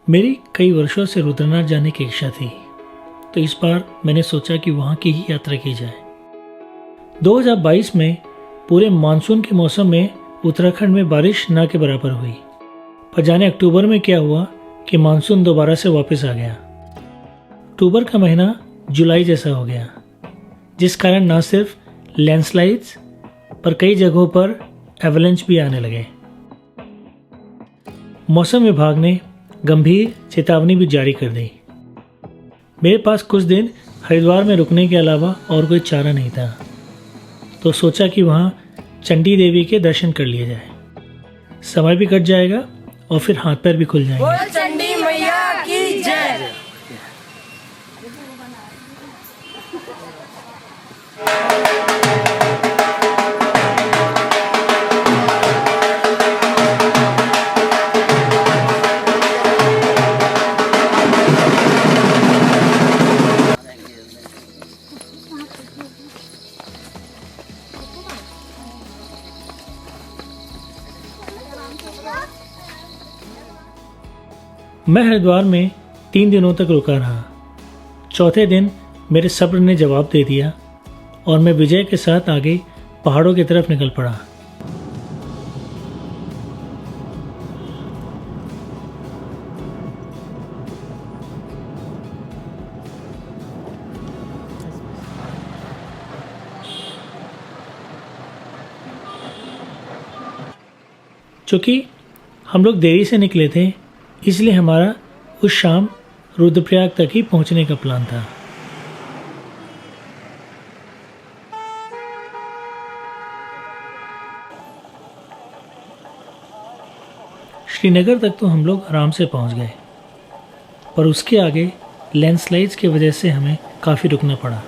मेरी कई वर्षों से रुद्रनाथ जाने की इच्छा थी, तो इस बार मैंने सोचा कि वहाँ की ही यात्रा की जाए। 2022 में पूरे मानसून के मौसम में उत्तराखंड में बारिश ना के बराबर हुई, पर जाने अक्टूबर में क्या हुआ कि मानसून दोबारा से वापस आ गया। अक्टूबर का महीना जुलाई जैसा हो गया, जिस कारण न सिर्फ लैंडस्लाइड्स पर कई जगहों पर एवलांच भी आने लगे। मौसम विभाग ने गंभीर चेतावनी भी जारी कर दी। मेरे पास कुछ दिन हरिद्वार में रुकने के अलावा और कोई चारा नहीं था, तो सोचा कि वहाँ चंडी देवी के दर्शन कर लिए जाए। समय भी कट जाएगा और फिर हाथ पैर भी खुल जाएंगे। बोल चंडी मैया की जय। मैं हरिद्वार में 3 दिनों तक रुका रहा। चौथे दिन मेरे सब्र ने जवाब दे दिया और मैं विजय के साथ आगे पहाड़ों की तरफ निकल पड़ा। चूँकि हम लोग देरी से निकले थे, इसलिए हमारा उस शाम रुद्रप्रयाग तक ही पहुंचने का प्लान था। श्रीनगर तक तो हम लोग आराम से पहुंच गए, पर उसके आगे लैंडस्लाइड्स की वजह से हमें काफ़ी रुकना पड़ा।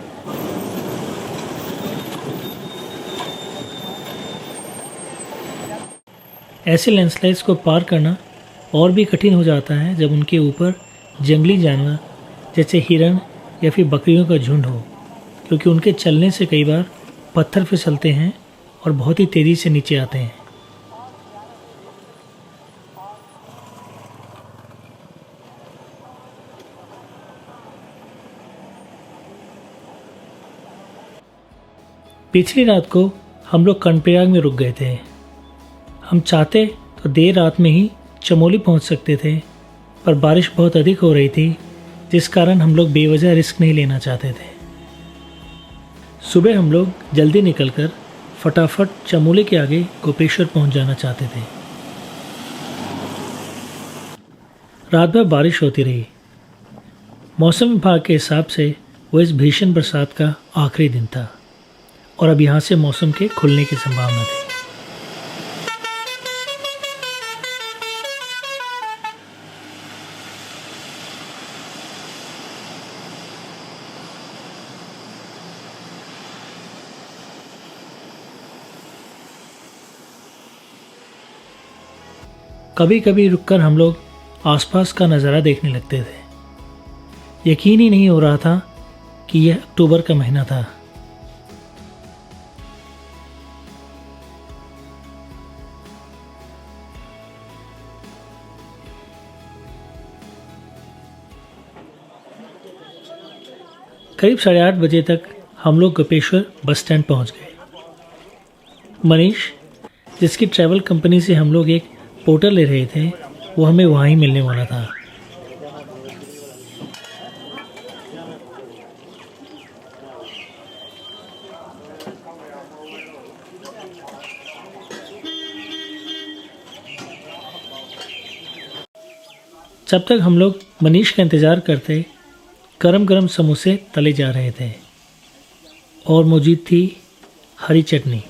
ऐसे लैंडस्लाइड्स को पार करना और भी कठिन हो जाता है जब उनके ऊपर जंगली जानवर जैसे हिरण या फिर बकरियों का झुंड हो, क्योंकि उनके चलने से कई बार पत्थर फिसलते हैं और बहुत ही तेज़ी से नीचे आते हैं। पिछली रात को हम लोग कर्णप्रयाग में रुक गए थे। हम चाहते तो देर रात में ही चमोली पहुंच सकते थे, पर बारिश बहुत अधिक हो रही थी, जिस कारण हम लोग बेवजह रिस्क नहीं लेना चाहते थे। सुबह हम लोग जल्दी निकलकर फटाफट चमोली के आगे गोपेश्वर पहुंच जाना चाहते थे। रात भर बारिश होती रही। मौसम विभाग के हिसाब से वो इस भीषण बरसात का आखिरी दिन था और अब यहाँ से मौसम के खुलने की संभावना थी। कभी कभी रुककर हम लोग आसपास का नज़ारा देखने लगते थे। यकीन ही नहीं हो रहा था कि यह अक्टूबर का महीना था। करीब 8:30 बजे तक हम लोग गोपेश्वर बस स्टैंड पहुंच गए। मनीष, जिसकी ट्रैवल कंपनी से हम लोग एक पोर्टर ले रहे थे, वो हमें वहाँ ही मिलने वाला था। जब तक हम लोग मनीष का इंतज़ार करते, गरम गरम समोसे तले जा रहे थे और मौजूद थी हरी चटनी।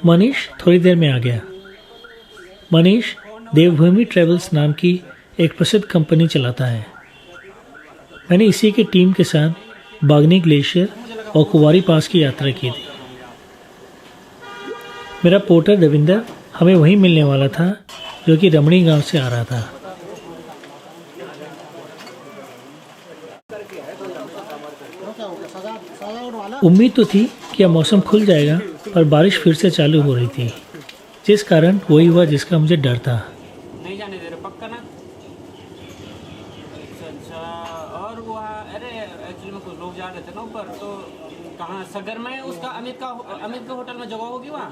मनीष थोड़ी देर में आ गया। मनीष देवभूमि ट्रेवल्स नाम की एक प्रसिद्ध कंपनी चलाता है। मैंने इसी की टीम के साथ बागनी ग्लेशियर और कुंवारी पास की यात्रा की थी। मेरा पोर्टर देविंदर हमें वहीं मिलने वाला था जो कि रमणी गांव से आ रहा था। उम्मीद तो थी कि अब मौसम खुल जाएगा, पर बारिश फिर से चालू हो रही थी, जिस कारण वही हुआ जिसका मुझे डर था। नहीं जाने दे रहे पक्का ना? अच्छा। और वो अरे एक्चुअली में कुछ लोग जा रहे थे ना ऊपर, तो कहाँ सगर में उसका अमित का होटल में जगह होगी वहाँ।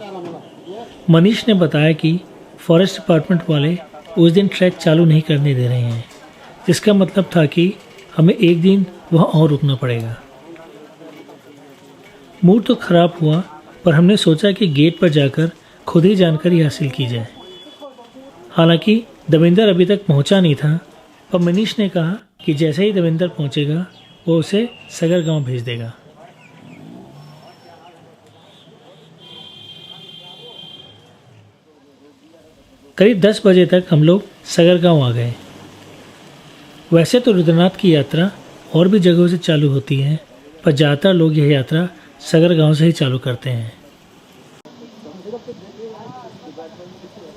मनीष ने बताया कि फॉरेस्ट डिपार्टमेंट वाले उस दिन ट्रैक चालू नहीं करने दे रहे हैं, जिसका मतलब था कि हमें एक दिन वहाँ और रुकना पड़ेगा। मूड तो खराब हुआ, पर हमने सोचा कि गेट पर जाकर खुद ही जानकारी हासिल की जाए। हालांकि देवेंद्र अभी तक पहुंचा नहीं था, पर मनीष ने कहा कि जैसे ही देवेंद्र पहुंचेगा वो उसे सगर गांव भेज देगा। करीब 10 बजे तक हम लोग सगर गांव आ गए। वैसे तो रुद्रनाथ की यात्रा और भी जगहों से चालू होती है, पर ज़्यादातर लोग यह यात्रा सगर गांव से ही चालू करते हैं।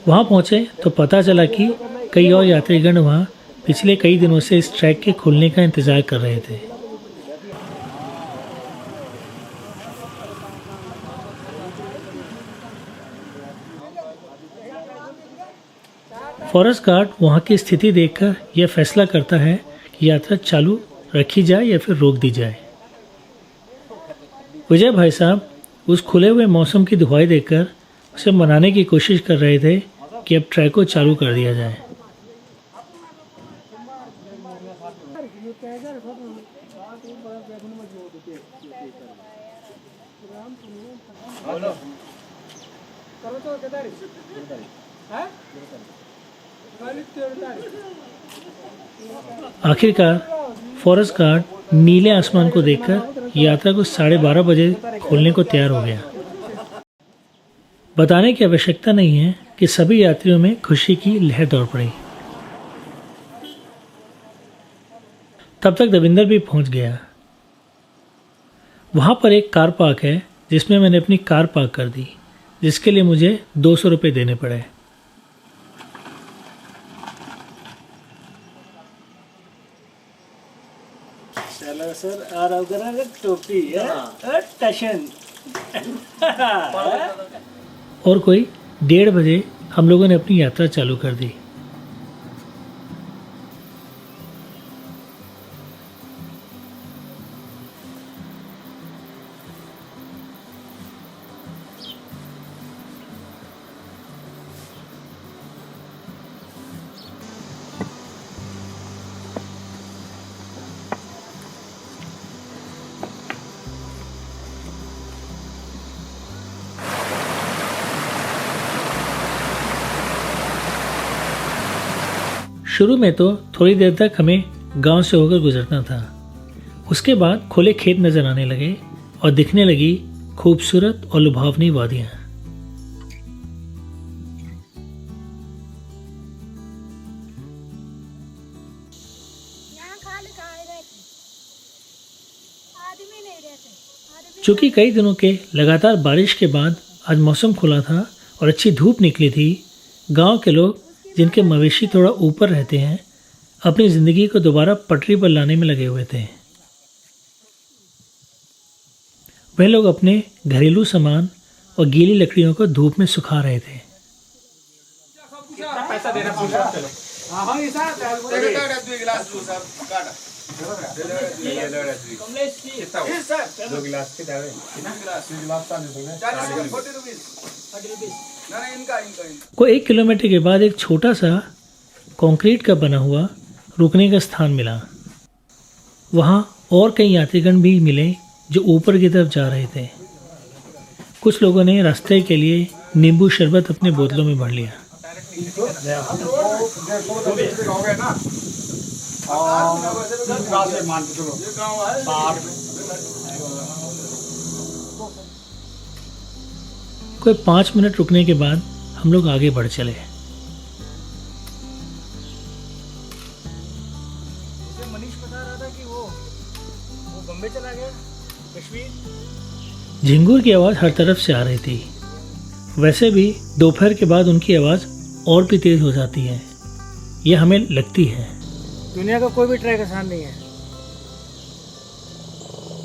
वहां पहुंचे तो पता चला कि कई और यात्रीगण वहां पिछले कई दिनों से इस ट्रैक के खुलने का इंतजार कर रहे थे। फॉरेस्ट गार्ड वहां की स्थिति देखकर यह फैसला करता है कि यात्रा चालू रखी जाए या फिर रोक दी जाए। विजय भाई साहब उस खुले हुए मौसम की दुहाई देकर उसे मनाने की कोशिश कर रहे थे कि अब ट्रैक को चालू कर दिया जाए। आखिरकार फॉरेस्ट गार्ड नीले आसमान को देखकर यात्रा को 12:30 बजे खोलने को तैयार हो गया। बताने की आवश्यकता नहीं है कि सभी यात्रियों में खुशी की लहर दौड़ पड़ी। तब तक देविंदर भी पहुंच गया। वहां पर एक कार पार्क है, जिसमें मैंने अपनी कार पार्क कर दी, जिसके लिए मुझे 200 रुपये देने पड़े। चलो सर, आ रहा है टोपी है टशन। और कोई 1:30 बजे हम लोगों ने अपनी यात्रा चालू कर दी। शुरू में तो थोड़ी देर तक हमें गांव से होकर गुजरना था। उसके बाद खुले खेत नजर आने लगे और दिखने लगी खूबसूरत और लुभावनी वादियां। चूंकि कई दिनों के लगातार बारिश के बाद आज मौसम खुला था और अच्छी धूप निकली थी, गांव के लोग जिनके मवेशी थोड़ा ऊपर रहते हैं अपनी ज़िंदगी को दोबारा पटरी पर लाने में लगे हुए थे। वह लोग अपने घरेलू सामान और गीली लकड़ियों को धूप में सुखा रहे थे। पैसा देना पूछा चलो। को 1 किलोमीटर के बाद एक छोटा सा कंक्रीट का बना हुआ रुकने का स्थान मिला। वहाँ और कई यात्रीगण भी मिले जो ऊपर की तरफ जा रहे थे। कुछ लोगों ने रास्ते के लिए नींबू शरबत अपने बोतलों में भर लिया। कोई 5 मिनट रुकने के बाद हम लोग आगे बढ़ चले। मुझे मनीष बता रहा था कि वो बम्बई चला गया कश्मीर। झिंगुर की आवाज़ हर तरफ से आ रही थी। वैसे भी दोपहर के बाद उनकी आवाज़ और भी तेज़ हो जाती है, यह हमें लगती है। दुनिया का कोई भी ट्रैक आसान नहीं है,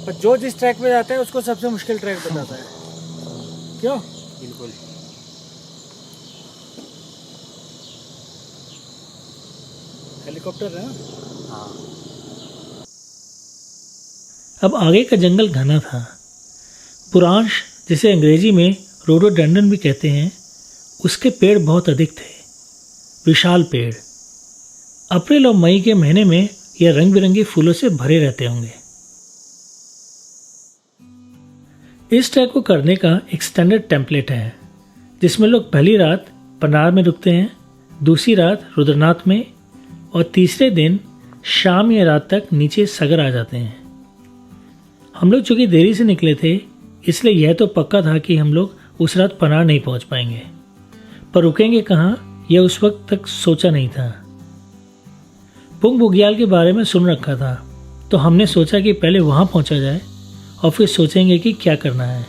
पर जो जिस ट्रैक पे जाता है उसको सबसे मुश्किल ट्रैक बताता है। क्यों? बिल्कुल। हेलीकॉप्टर है ना? अब आगे का जंगल घना था। बुरांश, जिसे अंग्रेजी में रोडोडेंड्रन भी कहते हैं, उसके पेड़ बहुत अधिक थे, विशाल पेड़। अप्रैल और मई के महीने में यह रंग बिरंगे फूलों से भरे रहते होंगे। इस ट्रैक को करने का एक स्टैंडर्ड टेम्पलेट है, जिसमें लोग पहली रात पनार में रुकते हैं, दूसरी रात रुद्रनाथ में और तीसरे दिन शाम या रात तक नीचे सगर आ जाते हैं। हम लोग चूंकि देरी से निकले थे, इसलिए यह तो पक्का था कि हम लोग उस रात पनार नहीं पहुंच पाएंगे, पर रुकेंगे कहाँ यह उस वक्त तक सोचा नहीं था। पुंग बुग्याल के बारे में सुन रखा था, तो हमने सोचा कि पहले वहां पहुंचा जाए और फिर सोचेंगे कि क्या करना है।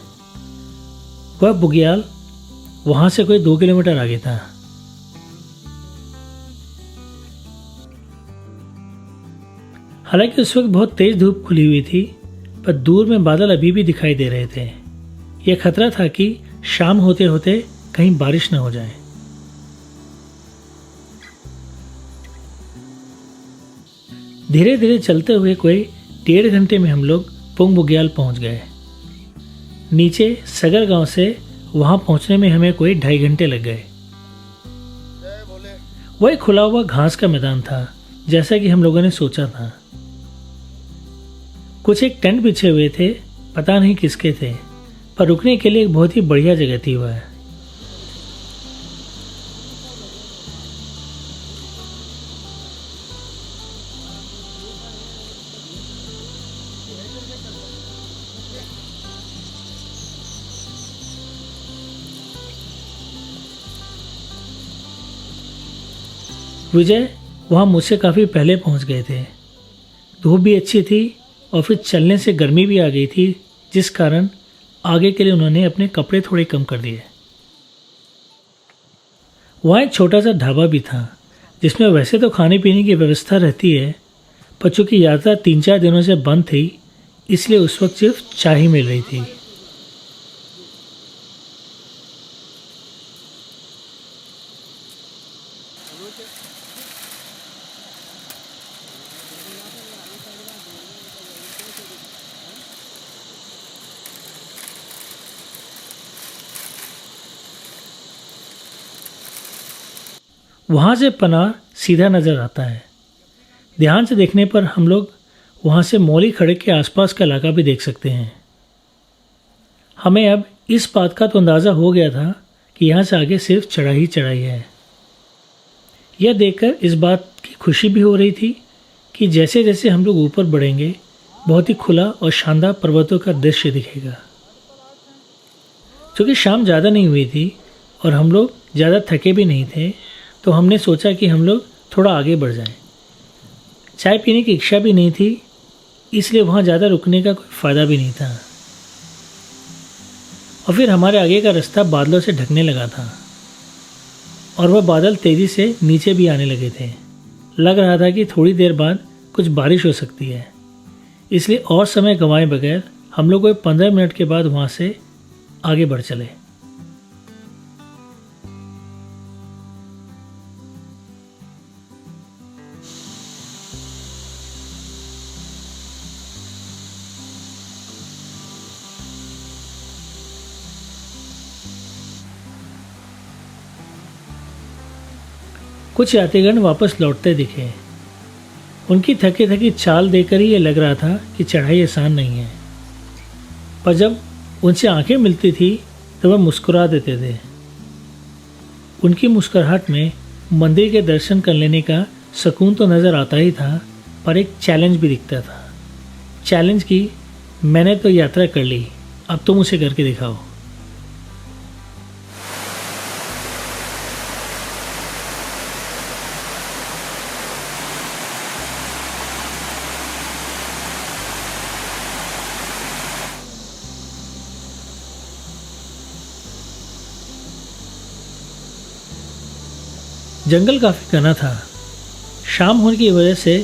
वह बुग्याल वहां से कोई 2 किलोमीटर आगे था। हालांकि उस वक्त बहुत तेज धूप खुली हुई थी, पर दूर में बादल अभी भी दिखाई दे रहे थे। यह खतरा था कि शाम होते होते कहीं बारिश न हो जाए। धीरे धीरे चलते हुए कोई 1.5 घंटे में हम लोग पुंग बुग्याल पहुंच गए। नीचे सगर गांव से वहां पहुंचने में हमें कोई 2.5 घंटे लग गए। वह खुला हुआ घास का मैदान था, जैसा कि हम लोगों ने सोचा था। कुछ एक टेंट बिछे हुए थे, पता नहीं किसके थे, पर रुकने के लिए एक बहुत ही बढ़िया जगह थी वह। विजय वहाँ मुझसे काफ़ी पहले पहुँच गए थे। धूप भी अच्छी थी और फिर चलने से गर्मी भी आ गई थी, जिस कारण आगे के लिए उन्होंने अपने कपड़े थोड़े कम कर दिए। वहाँ एक छोटा सा ढाबा भी था, जिसमें वैसे तो खाने पीने की व्यवस्था रहती है, पर चूँकि यात्रा 3-4 दिनों से बंद थी, इसलिए उस वक्त सिर्फ चाय ही मिल रही थी। वहाँ से पनार सीधा नज़र आता है। ध्यान से देखने पर हम लोग वहाँ से मौली खड़क के आसपास का इलाका भी देख सकते हैं। हमें अब इस बात का तो अंदाज़ा हो गया था कि यहाँ से आगे सिर्फ चढ़ाई ही चढ़ाई है। यह देखकर इस बात की खुशी भी हो रही थी कि जैसे जैसे हम लोग ऊपर बढ़ेंगे, बहुत ही खुला और शानदार पर्वतों का दृश्य दिखेगा। क्योंकि शाम ज़्यादा नहीं हुई थी और हम लोग ज़्यादा थके भी नहीं थे, तो हमने सोचा कि हम लोग थोड़ा आगे बढ़ जाएं। चाय पीने की इच्छा भी नहीं थी, इसलिए वहाँ ज़्यादा रुकने का कोई फ़ायदा भी नहीं था। और फिर हमारे आगे का रास्ता बादलों से ढकने लगा था और वह बादल तेज़ी से नीचे भी आने लगे थे। लग रहा था कि थोड़ी देर बाद कुछ बारिश हो सकती है, इसलिए और समय गंवाए बगैर हम लोग कोई 15 मिनट के बाद वहाँ से आगे बढ़ चले। कुछ यात्रीगण वापस लौटते दिखे। उनकी थकी थकी चाल देखकर ही ये लग रहा था कि चढ़ाई आसान नहीं है, पर जब उनसे आंखें मिलती थी तो वह मुस्कुरा देते थे। उनकी मुस्कुराहट में मंदिर के दर्शन कर लेने का सुकून तो नज़र आता ही था, पर एक चैलेंज भी दिखता था। चैलेंज की मैंने तो यात्रा कर ली, अब तुम उसे करके दिखाओ। जंगल काफ़ी घना था। शाम होने की वजह से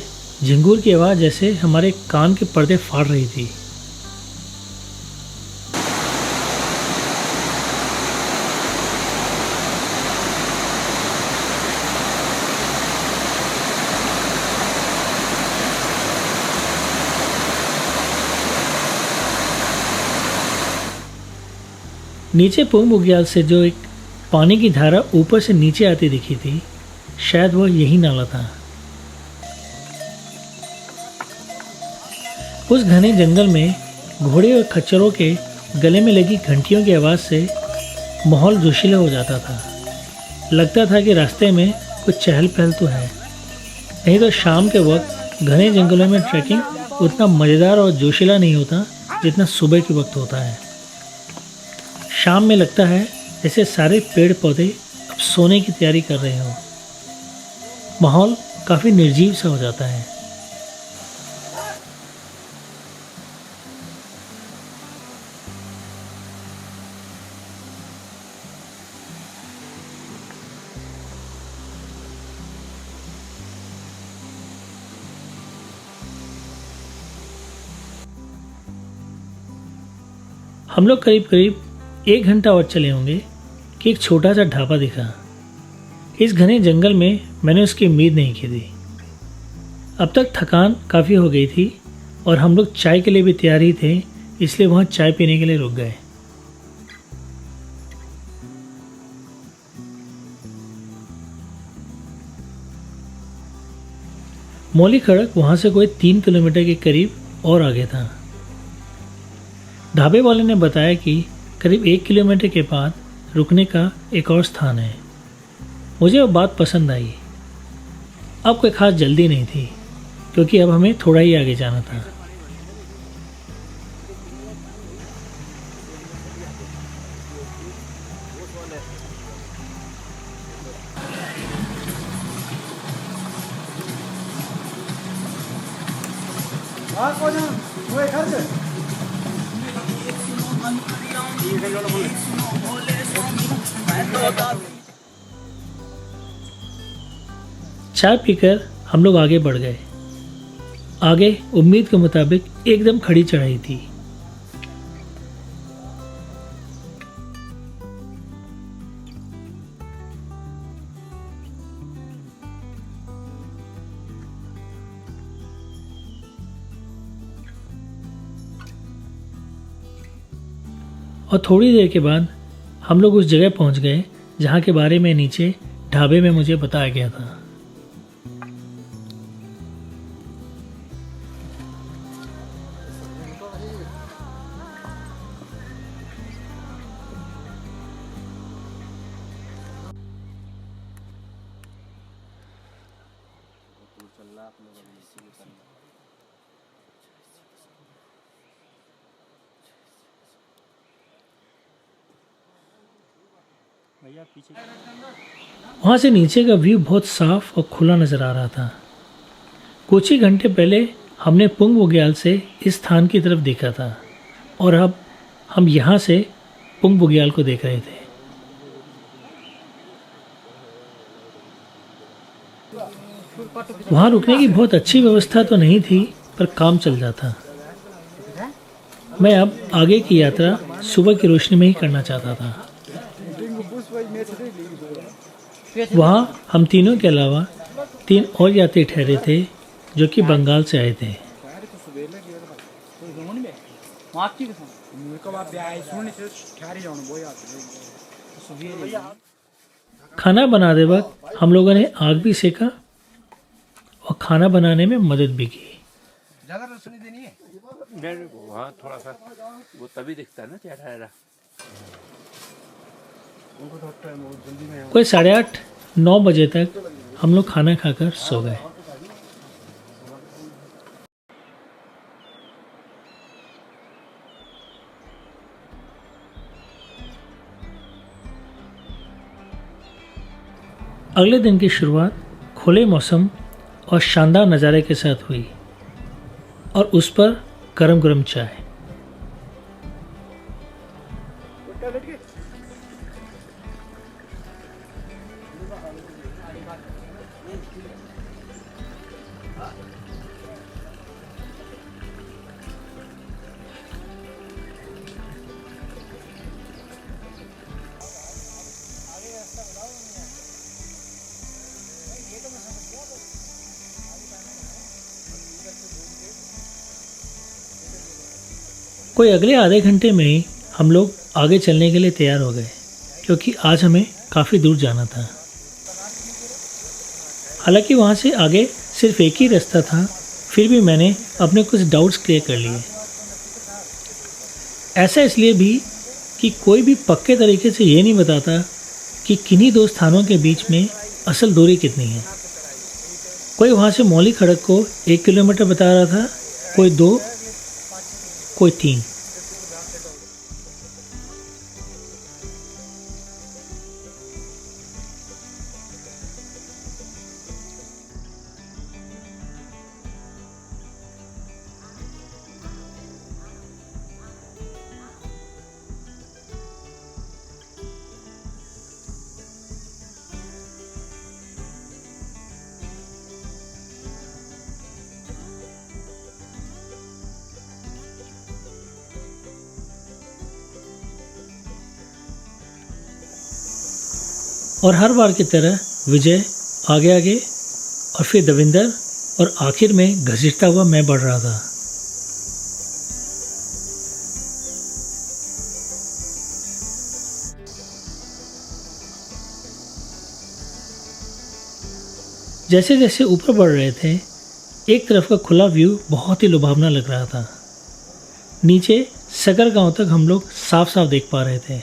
झिंगूर की आवाज़ जैसे हमारे कान के पर्दे फाड़ रही थी। नीचे पुंग बुग्याल से जो एक पानी की धारा ऊपर से नीचे आती दिखी थी, शायद वह यही नाला था। उस घने जंगल में घोड़े और खच्चरों के गले में लगी घंटियों की आवाज़ से माहौल जोशीला हो जाता था। लगता था कि रास्ते में कुछ चहल पहल तो है। नहीं तो शाम के वक्त घने जंगलों में ट्रैकिंग उतना मज़ेदार और जोशीला नहीं होता जितना सुबह के वक्त होता है। शाम में लगता है जैसे सारे पेड़ पौधे अब सोने की तैयारी कर रहे हों। माहौल काफ़ी निर्जीव सा हो जाता है। हम लोग करीब करीब 1 घंटा और चले होंगे कि एक छोटा सा ढाबा दिखा। इस घने जंगल में मैंने उसकी उम्मीद नहीं की थी। अब तक थकान काफ़ी हो गई थी और हम लोग चाय के लिए भी तैयार ही थे, इसलिए वहाँ चाय पीने के लिए रुक गए। मौली खड़क वहाँ से कोई 3 किलोमीटर के करीब और आगे था। ढाबे वाले ने बताया कि करीब 1 किलोमीटर के बाद रुकने का एक और स्थान है। मुझे वो बात पसंद आई। अब कोई ख़ास जल्दी नहीं थी क्योंकि अब हमें थोड़ा ही आगे जाना था। चाय पीकर हम लोग आगे बढ़ गए। आगे उम्मीद के मुताबिक एकदम खड़ी चढ़ाई थी। और थोड़ी देर के बाद हम लोग उस जगह पहुंच गए जहां के बारे में नीचे ढाबे में मुझे बताया गया था। वहाँ से नीचे का व्यू बहुत साफ और खुला नज़र आ रहा था। कुछ ही घंटे पहले हमने पुंग बुग्याल से इस स्थान की तरफ देखा था और अब हम यहाँ से पुंग बुग्याल को देख रहे थे। वहाँ रुकने की बहुत अच्छी व्यवस्था तो नहीं थी, पर काम चल जाता। मैं अब आगे की यात्रा सुबह की रोशनी में ही करना चाहता था। वहाँ हम तीनों के अलावा 3 और यात्री ठहरे थे जो कि बंगाल से आए थे। खाना बनाते वक्त हम लोगों ने आग भी सेका और खाना बनाने में मदद भी की। ज्यादा रोशनी देनी है? वहाँ थोड़ा सा वो तभी दिखता है ना चेहरा। कोई 8:30-9 बजे तक हम लोग खाना खाकर सो गए। अगले दिन की शुरुआत खुले मौसम और शानदार नज़ारे के साथ हुई और उस पर गरम गरम चाय। कोई अगले आधे घंटे में ही हम लोग आगे चलने के लिए तैयार हो गए, क्योंकि आज हमें काफ़ी दूर जाना था। हालांकि वहाँ से आगे सिर्फ एक ही रास्ता था, फिर भी मैंने अपने कुछ डाउट्स क्लियर कर लिए। ऐसा इसलिए भी कि कोई भी पक्के तरीके से ये नहीं बताता कि किन्हीं दो स्थानों के बीच में असल दूरी कितनी है। कोई वहाँ से मौली खड़क को 1 किलोमीटर बता रहा था, कोई 2, कोई 3। और हर बार की तरह विजय आगे आगे और फिर दविंदर और आखिर में घसीटता हुआ मैं बढ़ रहा था। जैसे जैसे ऊपर बढ़ रहे थे, एक तरफ का खुला व्यू बहुत ही लुभावना लग रहा था। नीचे सगर गांव तक हम लोग साफ साफ देख पा रहे थे।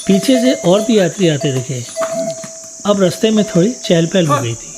पीछे से और भी यात्री आते दिखे। अब रास्ते में थोड़ी चहल पहल हो गई थी।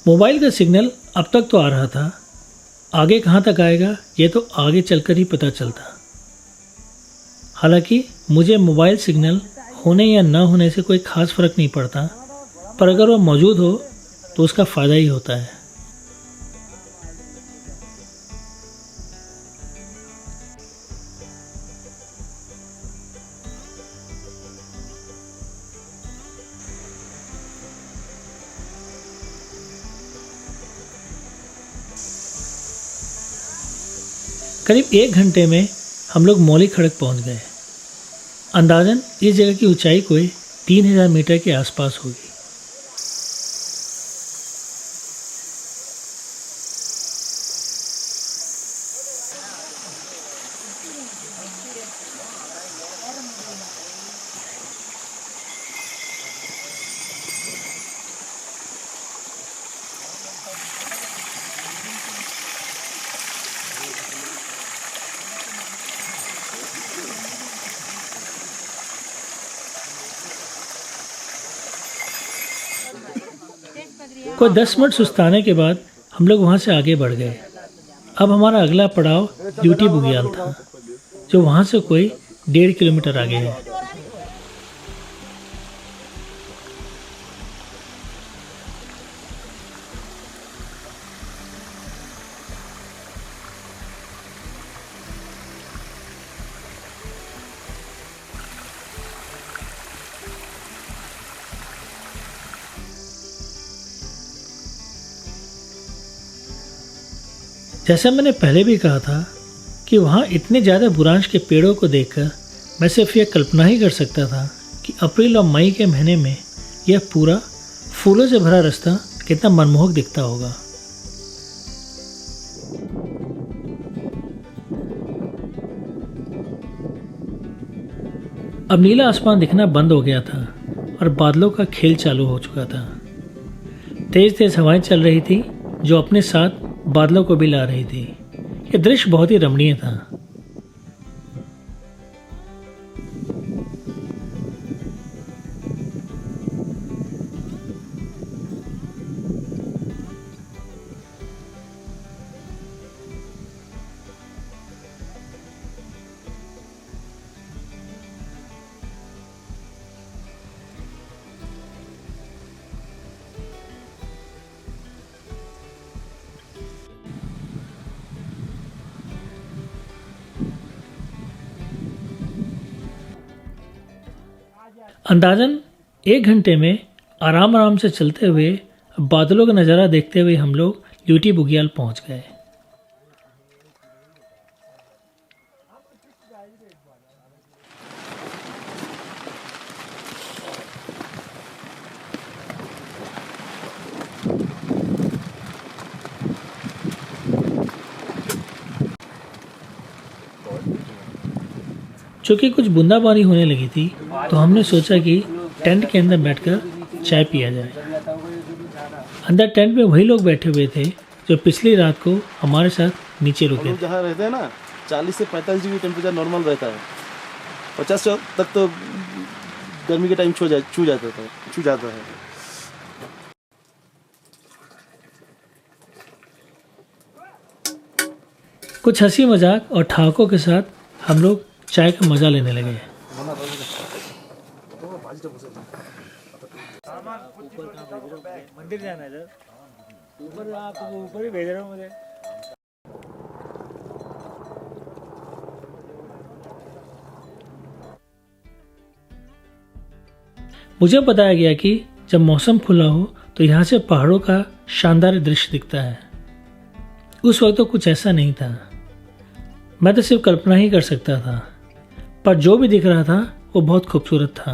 मोबाइल का सिग्नल अब तक तो आ रहा था, आगे कहाँ तक आएगा ये तो आगे चलकर ही पता चलता। हालांकि मुझे मोबाइल सिग्नल होने या न होने से कोई ख़ास फ़र्क नहीं पड़ता, पर अगर वह मौजूद हो तो उसका फ़ायदा ही होता है। करीब 1 घंटे में हम लोग मौली खड़क पहुंच गए। अंदाजन इस जगह की ऊंचाई कोई 3000 मीटर के आसपास होगी। कोई 10 मिनट सुस्ताने के बाद हम लोग वहाँ से आगे बढ़ गए। अब हमारा अगला पड़ाव ड्यूटी बुग्याल था, जो वहाँ से कोई 1.5 किलोमीटर आगे है। जैसा मैंने पहले भी कहा था कि वहाँ इतने ज़्यादा बुरांश के पेड़ों को देखकर मैं सिर्फ यह कल्पना ही कर सकता था कि अप्रैल और मई के महीने में यह पूरा फूलों से भरा रास्ता कितना मनमोहक दिखता होगा। अब नीला आसमान दिखना बंद हो गया था और बादलों का खेल चालू हो चुका था। तेज तेज हवाएं चल रही थी जो अपने साथ बादलों को भी ला रही थी। यह दृश्य बहुत ही रमणीय था। अंदाजन 1 घंटे में आराम आराम से चलते हुए बादलों का नज़ारा देखते हुए हम लोग ल्यूटी बुग्याल पहुंच गए। चूँकि कुछ बूंदाबांदी होने लगी थी तो हमने सोचा कि टेंट के अंदर बैठकर चाय पिया जाए। अंदर टेंट में वही लोग बैठे हुए थे जो पिछली रात को हमारे साथ नीचे रुके थे। जहाँ रहते हैं ना 40 से 45 डिग्री टेम्परेचर नॉर्मल रहता है। 50 तक तो गर्मी के टाइम छू जाता है। कुछ हंसी मजाक और ठहाकों के साथ हम लोग चाय का मजा लेने लगे। मंदिर जाना है सर, ऊपर आपको ऊपर ही भेज रहा हूँ मुझे। मुझे बताया गया कि जब मौसम खुला हो तो यहाँ से पहाड़ों का शानदार दृश्य दिखता है। उस वक्त तो कुछ ऐसा नहीं था, मैं तो सिर्फ कल्पना ही कर सकता था, पर जो भी दिख रहा था वो बहुत खूबसूरत था।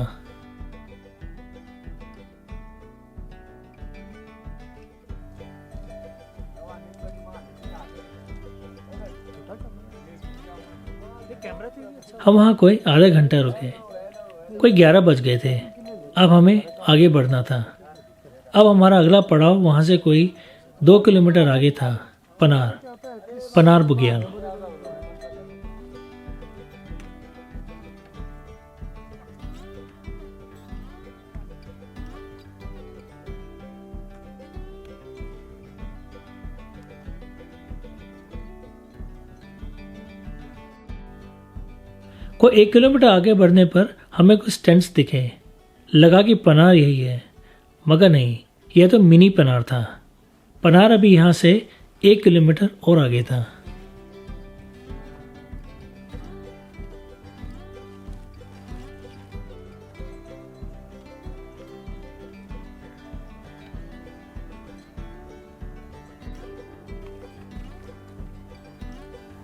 हम वहाँ कोई आधा घंटा रुके, कोई 11 बज गए थे। अब हमें आगे बढ़ना था। अब हमारा अगला पड़ाव वहाँ से कोई 2 किलोमीटर आगे था, पनार बुग्याल। कोई 1 किलोमीटर आगे बढ़ने पर हमें कुछ टेंट्स दिखे। लगा कि पनार यही है, मगर नहीं, यह तो मिनी पनार था। पनार अभी यहाँ से 1 किलोमीटर और आगे था।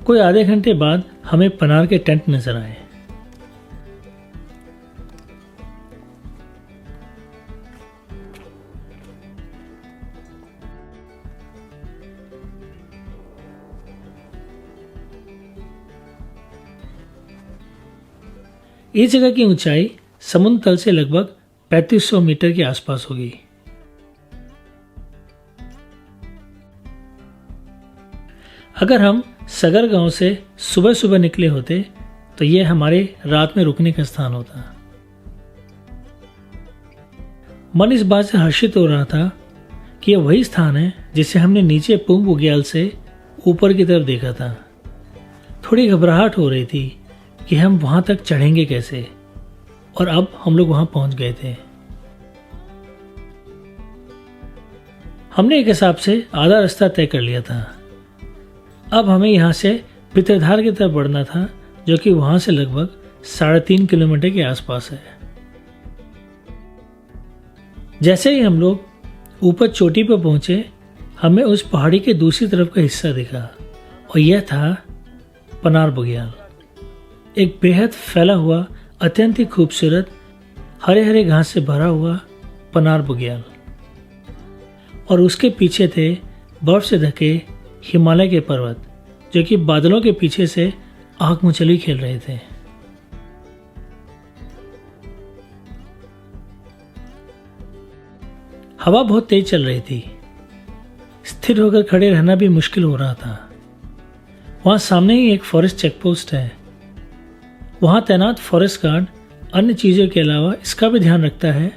कोई आधे घंटे बाद हमें पनार के टेंट नजर आए। इस जगह की ऊंचाई समुद्र तल से लगभग 3500 मीटर के आसपास होगी। अगर हम सगर गांव से सुबह सुबह निकले होते तो यह हमारे रात में रुकने का स्थान होता। मन इस बात से हर्षित हो रहा था कि यह वही स्थान है जिसे हमने नीचे पुंग बुग्याल से ऊपर की तरफ देखा था। थोड़ी घबराहट हो रही थी कि हम वहां तक चढ़ेंगे कैसे, और अब हम लोग वहां पहुंच गए थे। हमने एक हिसाब से आधा रास्ता तय कर लिया था। अब हमें यहाँ से पितरधार की तरफ बढ़ना था, जो कि वहां से लगभग 3.5 किलोमीटर के आसपास है। जैसे ही हम लोग ऊपर चोटी पर पहुंचे, हमें उस पहाड़ी के दूसरी तरफ का हिस्सा दिखा, और यह था पनार बुग्याल। एक बेहद फैला हुआ, अत्यंत ही खूबसूरत, हरे हरे घास से भरा हुआ पनार बुग्याल, और उसके पीछे थे बर्फ से ढके हिमालय के पर्वत, जो कि बादलों के पीछे से आग मुचली खेल रहे थे। हवा बहुत तेज चल रही थी। स्थिर होकर खड़े रहना भी मुश्किल हो रहा था। वहां सामने ही एक फॉरेस्ट चेकपोस्ट है। वहां तैनात फॉरेस्ट गार्ड अन्य चीजों के अलावा इसका भी ध्यान रखता है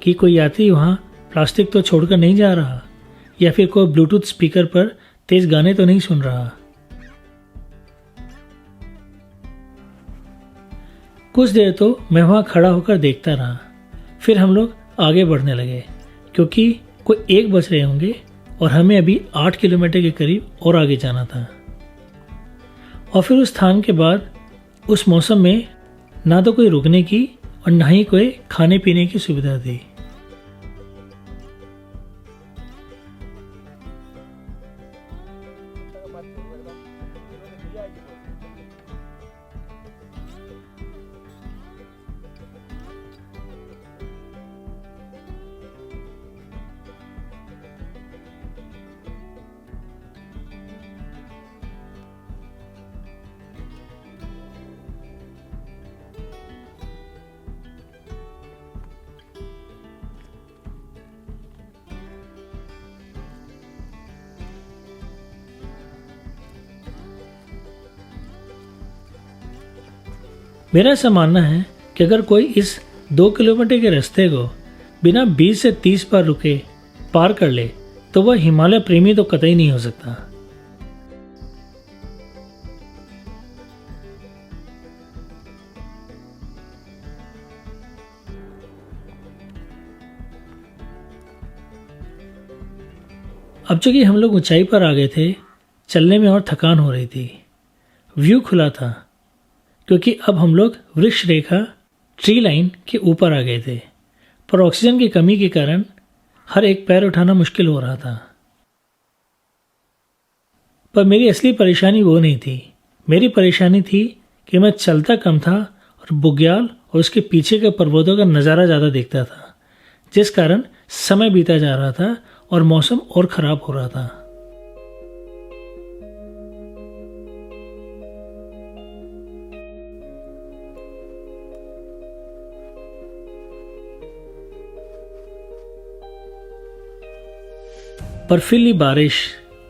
कि कोई यात्री वहां प्लास्टिक तो छोड़कर नहीं जा रहा, या फिर कोई ब्लूटूथ स्पीकर पर तेज गाने तो नहीं सुन रहा। कुछ देर तो मैं वहां खड़ा होकर देखता रहा। फिर हम लोग आगे बढ़ने लगे, क्योंकि कोई 1 बज रहे होंगे और हमें अभी 8 किलोमीटर के करीब और आगे जाना था। और फिर उस स्थान के बाद उस मौसम में ना तो कोई रुकने की और न ही कोई खाने पीने की सुविधा थी। मेरा ऐसा मानना है कि अगर कोई इस 2 किलोमीटर के रास्ते को बिना 20 से 30 बार रुके पार कर ले तो वह हिमालय प्रेमी तो कतई नहीं हो सकता। अब चूंकि हम लोग ऊंचाई पर आ गए थे, चलने में और थकान हो रही थी। व्यू खुला था क्योंकि अब हम लोग वृक्ष रेखा ट्री लाइन के ऊपर आ गए थे, पर ऑक्सीजन की कमी के कारण हर एक पैर उठाना मुश्किल हो रहा था। पर मेरी असली परेशानी वो नहीं थी। मेरी परेशानी थी कि मैं चलता कम था और बुग्याल और उसके पीछे के पर्वतों का नज़ारा ज़्यादा देखता था, जिस कारण समय बीता जा रहा था और मौसम और ख़राब हो रहा था। बर्फीली बारिश,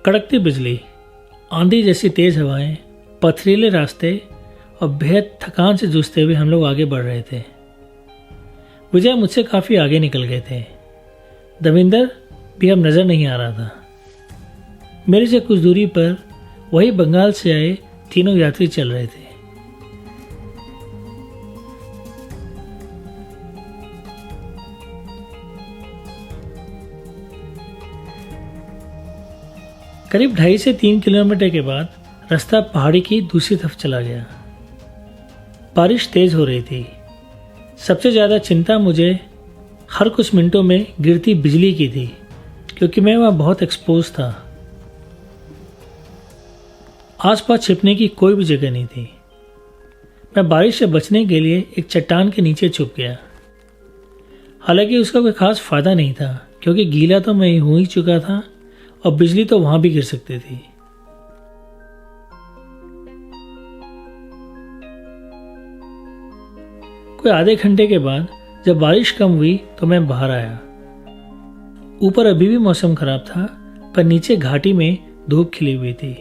कड़कती बिजली, आंधी जैसी तेज हवाएं, पथरीले रास्ते और बेहद थकान से जूझते हुए हम लोग आगे बढ़ रहे थे। विजय मुझसे काफ़ी आगे निकल गए थे। दविंदर भी अब नज़र नहीं आ रहा था। मेरे से कुछ दूरी पर वही बंगाल से आए तीनों यात्री चल रहे थे। करीब 2.5 से 3 किलोमीटर के बाद रास्ता पहाड़ी की दूसरी तरफ चला गया। बारिश तेज हो रही थी। सबसे ज़्यादा चिंता मुझे हर कुछ मिनटों में गिरती बिजली की थी, क्योंकि मैं वहाँ बहुत एक्सपोज था। आसपास छिपने की कोई भी जगह नहीं थी। मैं बारिश से बचने के लिए एक चट्टान के नीचे छुप गया। हालांकि उसका कोई खास फायदा नहीं था, क्योंकि गीला तो मैं हो ही चुका था और बिजली तो वहां भी गिर सकती थी। कोई आधे घंटे के बाद जब बारिश कम हुई तो मैं बाहर आया। ऊपर अभी भी मौसम खराब था, पर नीचे घाटी में धूप खिली हुई थी।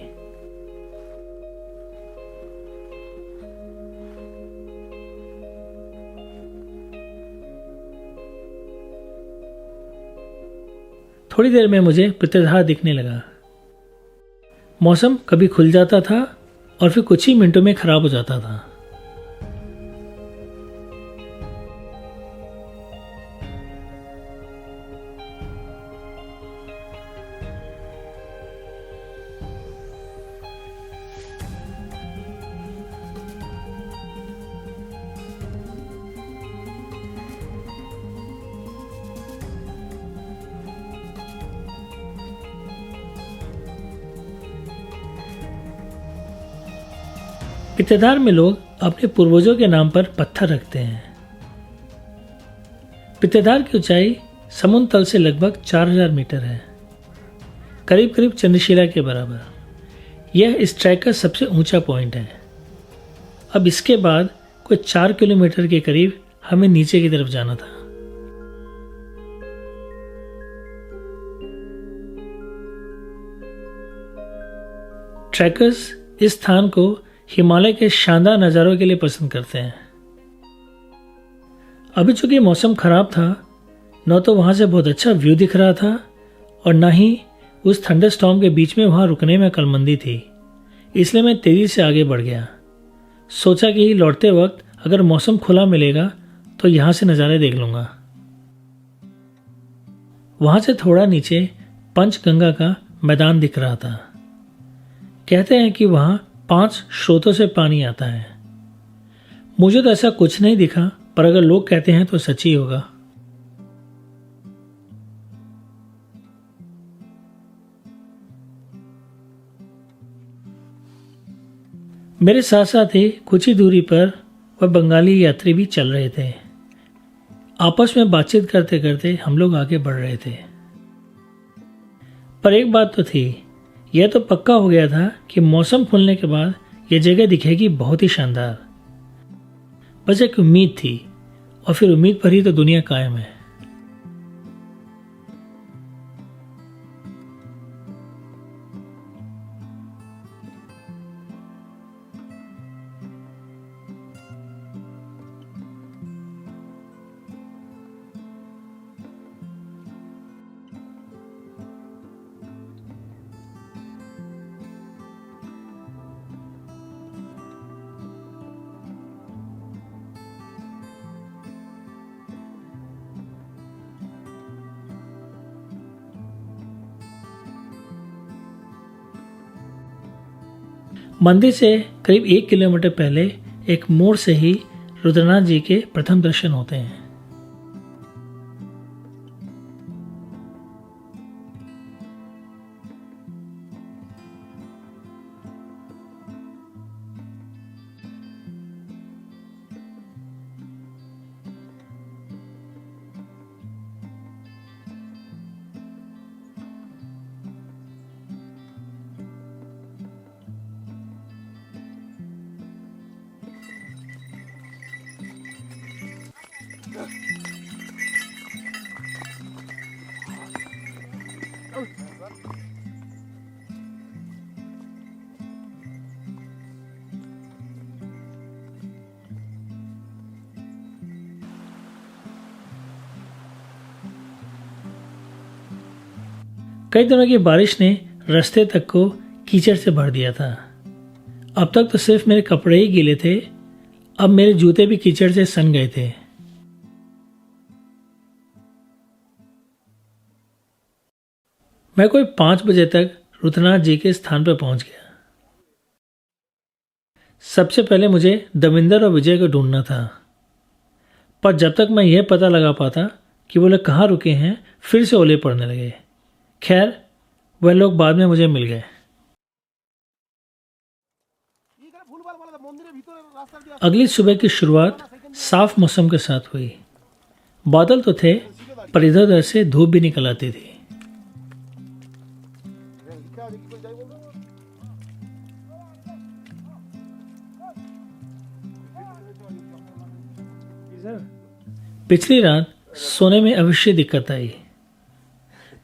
थोड़ी देर में मुझे पितरधार दिखने लगा। मौसम कभी खुल जाता था और फिर कुछ ही मिनटों में खराब हो जाता था। पितरधार में लोग अपने पूर्वजों के नाम पर पत्थर रखते हैं। पितरधार की ऊंचाई समुद्र तल से लगभग 4000 मीटर है, करीब करीब चंद्रशिला के बराबर। यह इस ट्रैक का सबसे ऊंचा पॉइंट है। अब इसके बाद कोई 4 किलोमीटर के करीब हमें नीचे की तरफ जाना था। ट्रैकर्स इस स्थान को हिमालय के शानदार नज़ारों के लिए पसंद करते हैं। अभी चूंकि मौसम खराब था, न तो वहाँ से बहुत अच्छा व्यू दिख रहा था और न ही उस थंडरस्टॉर्म के बीच में वहाँ रुकने में अक्लमंदी थी। इसलिए मैं तेज़ी से आगे बढ़ गया। सोचा कि लौटते वक्त अगर मौसम खुला मिलेगा तो यहाँ से नज़ारे देख लूँगा। वहाँ से थोड़ा नीचे पंचगंगा का मैदान दिख रहा था। कहते हैं कि वहाँ 5 स्रोतों से पानी आता है। मुझे तो ऐसा कुछ नहीं दिखा, पर अगर लोग कहते हैं तो सच ही होगा। मेरे साथ साथ ही कुछ ही दूरी पर वह बंगाली यात्री भी चल रहे थे। आपस में बातचीत करते करते हम लोग आगे बढ़ रहे थे। पर एक बात तो थी, यह तो पक्का हो गया था कि मौसम खुलने के बाद यह जगह दिखेगी बहुत ही शानदार। बस एक उम्मीद थी, और फिर उम्मीद पर ही तो दुनिया कायम है। मंदिर से करीब 1 किलोमीटर पहले एक मोड़ से ही रुद्रनाथ जी के प्रथम दर्शन होते हैं। कई दिनों की बारिश ने रास्ते तक को कीचड़ से भर दिया था। अब तक तो सिर्फ मेरे कपड़े ही गीले थे, अब मेरे जूते भी कीचड़ से सन गए थे। मैं कोई 5 बजे तक रुद्रनाथ जी के स्थान पर पहुंच गया। सबसे पहले मुझे दविंदर और विजय को ढूंढना था, पर जब तक मैं यह पता लगा पाता कि वो लोग कहाँ रुके हैं, फिर से ओले पड़ने लगे। खैर, वह लोग बाद में मुझे मिल गए। अगली सुबह की शुरुआत साफ मौसम के साथ हुई। बादल तो थे, पर इधर उधर से धूप भी निकल आती थी। पिछली रात सोने में अवश्य दिक्कत आई।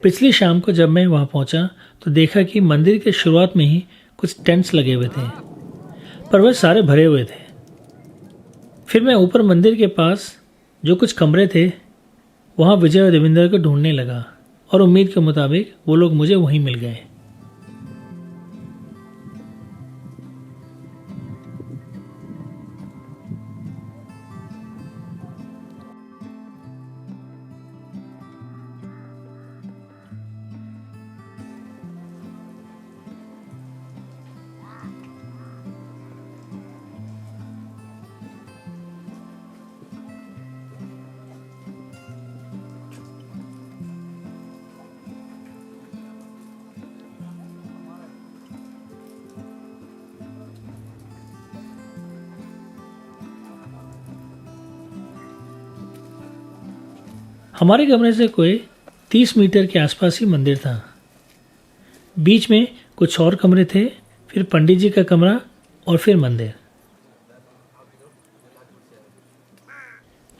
पिछली शाम को जब मैं वहां पहुंचा तो देखा कि मंदिर के शुरुआत में ही कुछ टेंट्स लगे हुए थे, पर वह सारे भरे हुए थे। फिर मैं ऊपर मंदिर के पास जो कुछ कमरे थे वहां विजय और देवेंद्र को ढूंढने लगा, और उम्मीद के मुताबिक वो लोग मुझे वहीं मिल गए। हमारे कमरे से कोई 30 मीटर के आसपास ही मंदिर था। बीच में कुछ और कमरे थे, फिर पंडित जी का कमरा और फिर मंदिर।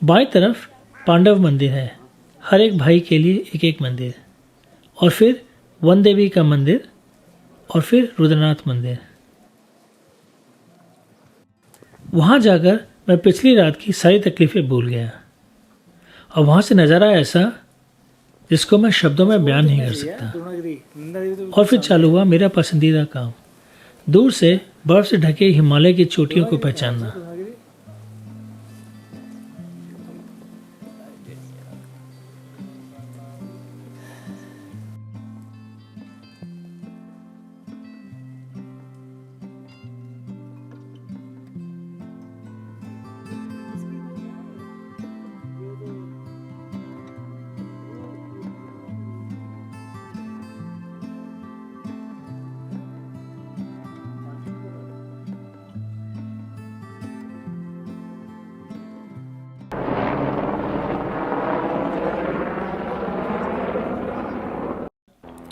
बाईं तरफ पांडव मंदिर है, हर एक भाई के लिए एक एक मंदिर, और फिर वन देवी का मंदिर, और फिर रुद्रनाथ मंदिर। वहां जाकर मैं पिछली रात की सारी तकलीफें भूल गया, और वहां से नज़ारा ऐसा जिसको मैं शब्दों में बयान नहीं कर सकता। और फिर चालू हुआ मेरा पसंदीदा काम, दूर से बर्फ से ढके हिमालय की चोटियों को पहचानना।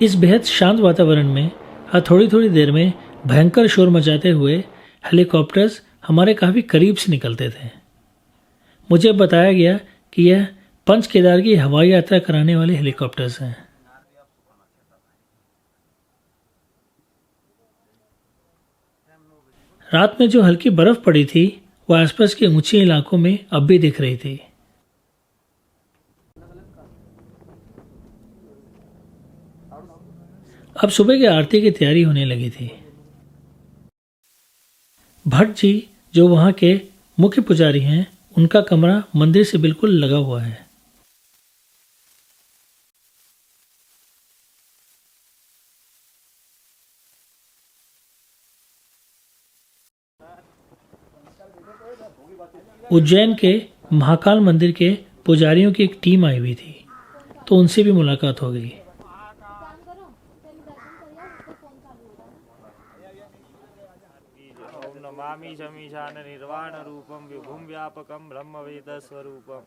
इस बेहद शांत वातावरण में हर थोड़ी थोड़ी देर में भयंकर शोर मचाते हुए हेलीकॉप्टर्स हमारे काफ़ी करीब से निकलते थे। मुझे बताया गया कि यह पंच केदार की हवाई यात्रा कराने वाले हेलीकॉप्टर्स हैं। रात में जो हल्की बर्फ पड़ी थी वह आसपास के ऊंचे इलाकों में अब भी दिख रही थी। अब सुबह की आरती की तैयारी होने लगी थी। भट्ट जी जो वहां के मुख्य पुजारी हैं, उनका कमरा मंदिर से बिल्कुल लगा हुआ है। उज्जैन के महाकाल मंदिर के पुजारियों की एक टीम आई हुई थी, तो उनसे भी मुलाकात हो गई। ओम नमामि शमीशान निर्वाण रूपम विभुम व्यापकम ब्रह्मवेद स्वरूपम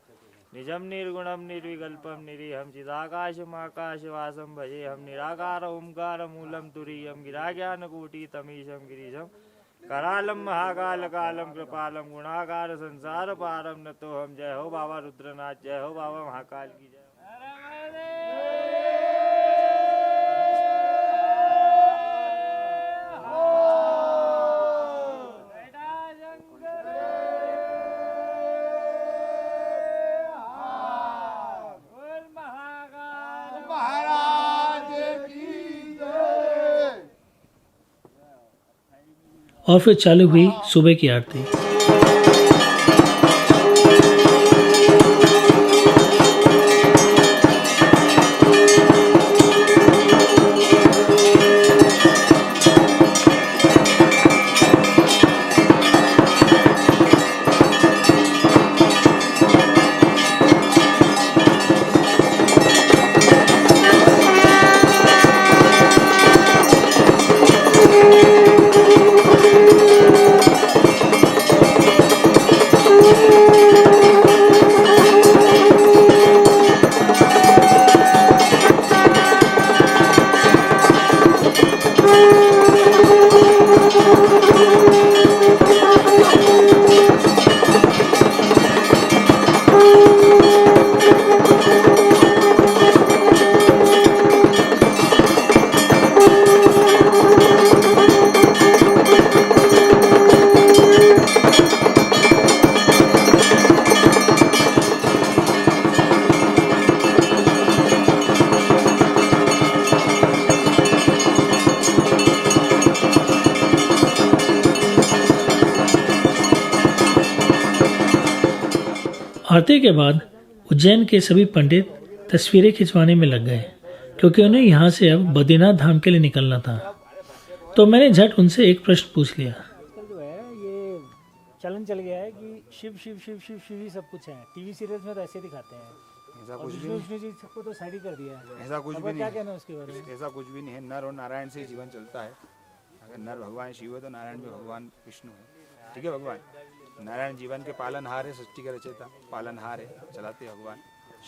निजम निर्गुणम निर्विकल्पम निरीहम चिदाकाशम आकाशवासम भजे हम निराकार ओंकार मूलम तुरीयम गिराज्ञान कोटि तमीशम गिरीशम करालम महाकाल कालम कृपालम गुणाकार संसार पारम न तो हम। जय हो बाबा रुद्रनाथ, जय हो बाबा महाकाल की जय। और फिर चालू हुई सुबह की आरती। आरती के बाद उज्जैन के सभी पंडित तस्वीरें खिंचवाने में लग गए, क्योंकि उन्हें यहाँ से अब बद्रीनाथ धाम के लिए निकलना था। तो मैंने झट उनसे एक प्रश्न पूछ लिया। आजकल जो है ये चलन चल गया है कि शिव शिव शिव शिव शिव ही सब कुछ है। टीवी सीरियल्स में तो ऐसे दिखाते हैं। ऐसा कुछ भी विष्णु नहीं, विष्णु जी सबको तो साइड ही कर दिया है। ऐसा कुछ अब भी क्या नहीं कहना है उसके बारे में? है, ऐसा कुछ भी नहीं है। नर और नारायण से ही जीवन चलता है। अगर नर भगवान शिव है तो नारायण भी भगवान विष्णु है। ठीक है, भगवान नारायण जीवन के पालनहार है, सृष्टि के रचयिता पालनहार है, चलाते भगवान।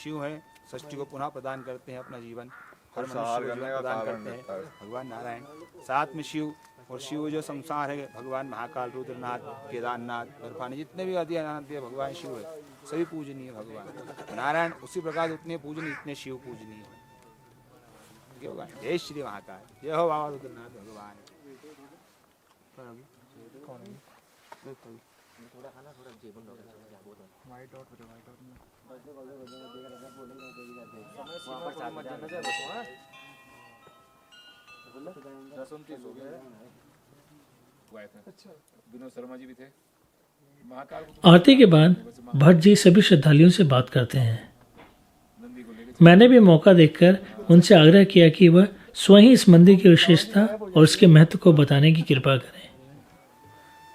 शिव है, सृष्टि को पुनः प्रदान करते हैं अपना जीवन, हर मनुष्य को जीवन प्रदान करते हैं भगवान नारायण। साथ में शिव, और शिव जो संसार है भगवान महाकाल, रुद्रनाथ, केदारनाथ, बर्फानी, जितने भी आदि अनाथ भगवान शिव है, सभी पूजनीय भगवान। नारायण उसी प्रकार उतने पूजनीय, इतने शिव पूजनीय है भगवान। जय श्री महाकाल, जय हो बाबा रुद्रनाथ भगवान। विनोद शर्मा जी भी थे। आरती के बाद भट्ट जी सभी श्रद्धालुओं से बात करते हैं। मैंने भी मौका देखकर उनसे आग्रह किया कि वह स्वयं इस मंदिर की विशेषता और इसके महत्व को बताने की कृपा करें।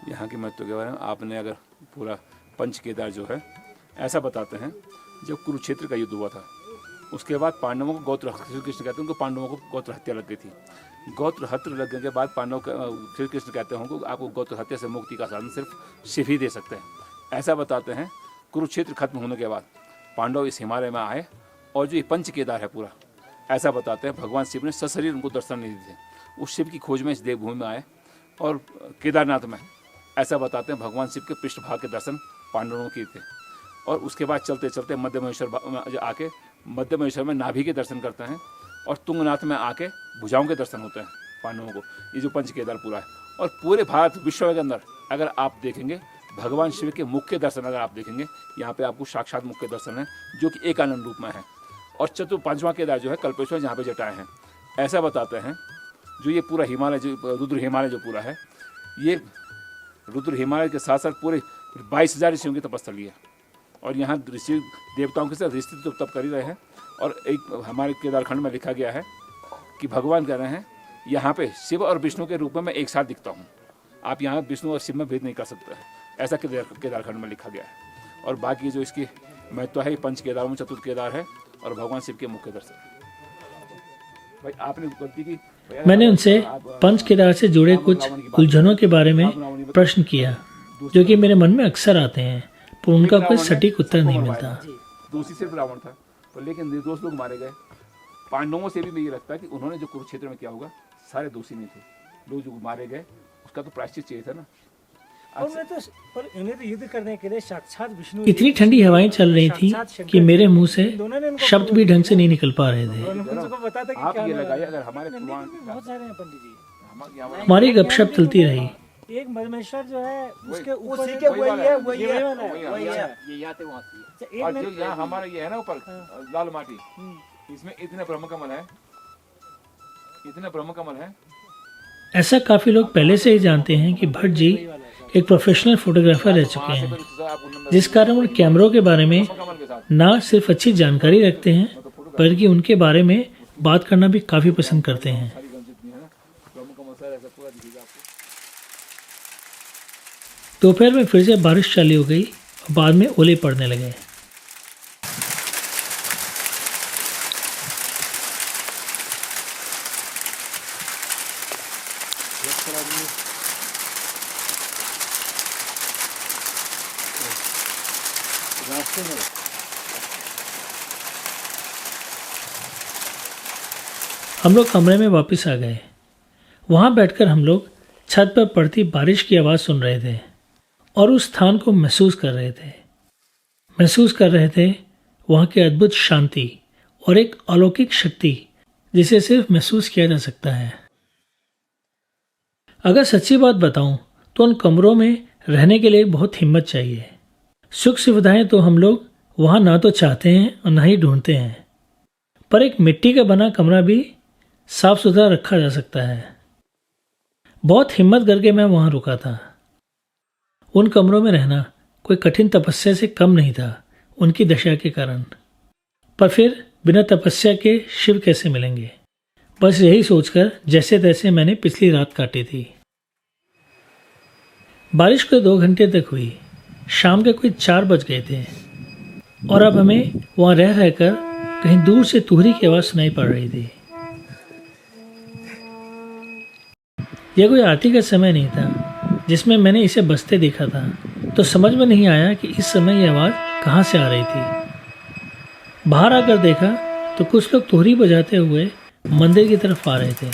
यहाँ के महत्व के बारे में आपने अगर पूरा पंच केदार जो है ऐसा बताते हैं, जब कुरुक्षेत्र का युद्ध हुआ था उसके बाद पांडवों को गोत्र, श्री कृष्ण कहते हैं उनको पांडवों को गोत्र हत्या लग गई थी। गोत्र हत्या लगने के बाद पांडव, श्री कृष्ण कहते हैं उनको आपको गोत्र हत्या से मुक्ति का साधन सिर्फ शिव ही दे सकते हैं। ऐसा बताते हैं कुरुक्षेत्र खत्म होने के बाद पांडव इस हिमालय में आए और जो ये पंच केदार है पूरा, ऐसा बताते हैं भगवान शिव ने सशरीर उनको दर्शन नहीं दिए थे। उस शिव की खोज में इस देवभूमि में आए और केदारनाथ में ऐसा बताते हैं भगवान शिव के पृष्ठभाग के दर्शन पांडवों किए थे। और उसके बाद चलते चलते मध्य महेश्वर में आके मध्य महेश्वर में नाभि के दर्शन करते हैं और तुंगनाथ में आके भुजाओं के दर्शन होते हैं पांडवों को। ये जो पंच केदार पूरा है और पूरे भारत विश्व के अंदर अगर आप देखेंगे भगवान शिव के मुख्य दर्शन अगर आप देखेंगे यहाँ पे आपको साक्षात मुख्य दर्शन है जो कि एक आनंद रूप में है। और पांचवा केदार जो है कल्पेश्वर जहाँ पे जटाएं हैं। ऐसा बताते हैं जो ये पूरा हिमालय जो रुद्र हिमालय जो पूरा है ये रुद्र हिमालय के साथ साथ पूरे 22,000 ऋषियों की तपस्थली है। और यहाँ ऋषि देवताओं के साथ ऋषि तो तप कर ही रहे हैं। और एक हमारे केदारखंड में लिखा गया है कि भगवान कह रहे हैं यहाँ पे शिव और विष्णु के रूप में मैं एक साथ दिखता हूँ। आप यहाँ विष्णु और शिव में भेद नहीं कर सकते हैं, ऐसा केदारखंड में लिखा गया है। और बाकी जो इसकी महत्व है पंच केदारों में चतुर्थ केदार है और भगवान शिव के मुख्य दर्शन। भाई आपने गलती की। मैंने उनसे पंच केदार से जुड़े कुछ उलझनों के बारे में प्रश्न किया जो कि मेरे मन में अक्सर आते हैं, पर उनका कोई सटीक उत्तर नहीं मिलता। दोषी सिर्फ रावण था, पर लेकिन निर्दोष लोग मारे गए। पांडवों से भी ये लगता है कि उन्होंने जो कुरुक्षेत्र में किया होगा सारे दोषी नहीं थे, लोग जो मारे गए उसका तो प्रायश्चित चाहिए था ना। पर उन्हें तो युद्ध करने के लिए साक्षात विष्णु। इतनी ठंडी हवाएं चल रही थी कि मेरे मुंह से शब्द भी ढंग से नहीं निकल पा रहे थे। आप ये लगाइए अगर हमारे बहुत सारे हैं पंडित जी। हमारी गपशप चलती रही। एक मधमेश्वर जो है उसके ऊपर उसी के वही है, वही ये है, वाला है। वही है। ये यहाँ से वहाँ से। अच्छा, एक और में- जो यहाँ हमारा ये है ना ऊपर लाल माटी, इसमें इतने ब्रह्म कमल है, इतने ब्रह्म कमल है। ऐसा काफी लोग पहले से ही जानते हैं कि भट्ट जी एक प्रोफेशनल फोटोग्राफर रह चुके हैं, जिस कारण वो कैमरों के बारे में ना सिर्फ अच्छी जानकारी रखते हैं बल्कि उनके बारे में बात करना भी काफी पसंद करते हैं। दोपहर में फिर से बारिश चालू हो गई और बाद में ओले पड़ने लगे। हम लोग कमरे में वापस आ गए। वहाँ बैठकर हम लोग छत पर पड़ती बारिश की आवाज़ सुन रहे थे और उस स्थान को महसूस कर रहे थे वहाँ की अद्भुत शांति और एक अलौकिक शक्ति जिसे सिर्फ महसूस किया जा सकता है। अगर सच्ची बात बताऊं तो उन कमरों में रहने के लिए बहुत हिम्मत चाहिए। सुख सुविधाएं तो हम लोग वहाँ ना तो चाहते हैं और ना ही ढूंढते हैं, पर एक मिट्टी का बना कमरा भी साफ सुथरा रखा जा सकता है। बहुत हिम्मत करके मैं वहाँ रुका था। उन कमरों में रहना कोई कठिन तपस्या से कम नहीं था उनकी दशा के कारण। पर फिर बिना तपस्या के शिव कैसे मिलेंगे? बस यही सोचकर जैसे तैसे मैंने पिछली रात काटी थी। बारिश को 2 घंटे तक हुई। शाम के कोई 4 बज गए थे और अब हमें वहाँ रह रहकर कहीं दूर से तुहरी की आवाज़ सुनाई पड़ रही थी। यह कोई आरती का समय नहीं था जिसमें मैंने इसे बजते देखा था, तो समझ में नहीं आया कि इस समय यह आवाज़ कहाँ से आ रही थी। बाहर आकर देखा तो कुछ लोग तुहरी बजाते हुए मंदिर की तरफ आ रहे थे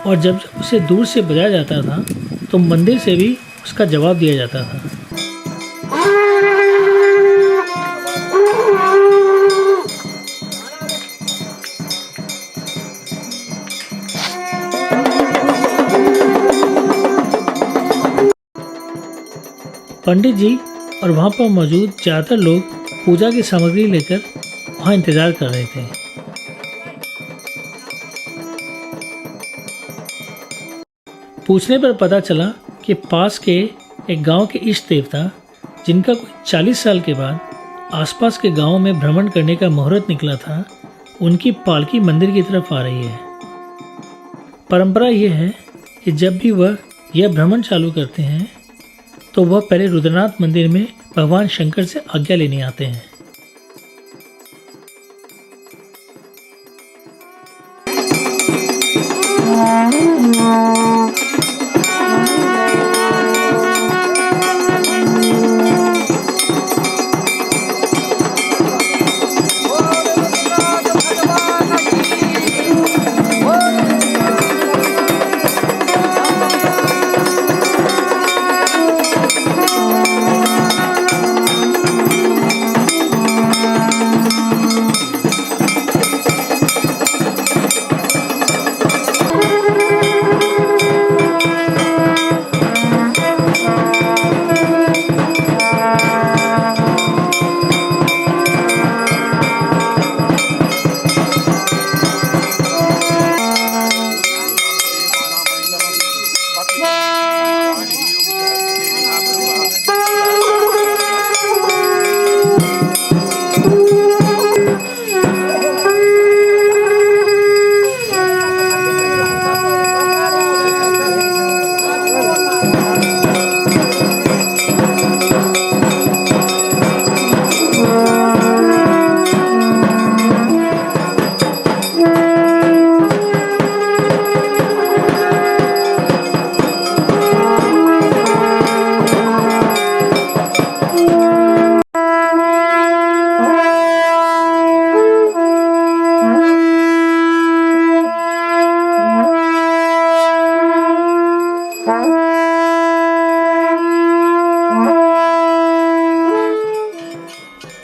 और जब उसे दूर से बजाया जाता था तो मंदिर से भी उसका जवाब दिया जाता था। पंडित जी और वहाँ पर मौजूद ज़्यादातर लोग पूजा की सामग्री लेकर वहाँ इंतज़ार कर रहे थे। पूछने पर पता चला कि पास के एक गांव के इष्ट देवता, जिनका कोई 40 साल के बाद आसपास के गांवों में भ्रमण करने का मुहूर्त निकला था, उनकी पालकी मंदिर की तरफ आ रही है। परंपरा यह है कि जब भी वह यह भ्रमण चालू करते हैं तो वह पहले रुद्रनाथ मंदिर में भगवान शंकर से आज्ञा लेने आते हैं।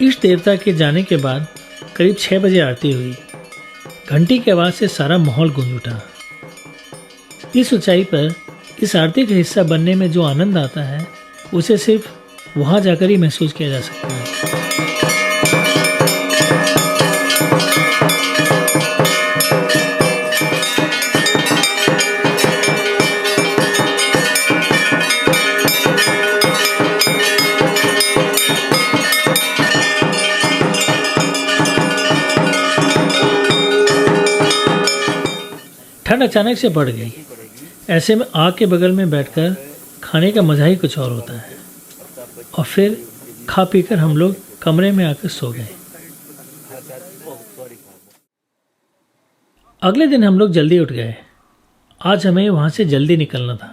इष्ट देवता के जाने के बाद करीब 6 बजे आरती हुई। घंटी की आवाज़ से सारा माहौल गूंज उठा। इस ऊंचाई पर इस आरती का हिस्सा बनने में जो आनंद आता है उसे सिर्फ वहाँ जाकर ही महसूस किया जा सकता है। ठंड अचानक से बढ़ गई। ऐसे में आग के बगल में बैठकर खाने का मज़ा ही कुछ और होता है। और फिर खा पीकर हम लोग कमरे में आकर सो गए। अगले दिन हम लोग जल्दी उठ गए। आज हमें वहाँ से जल्दी निकलना था।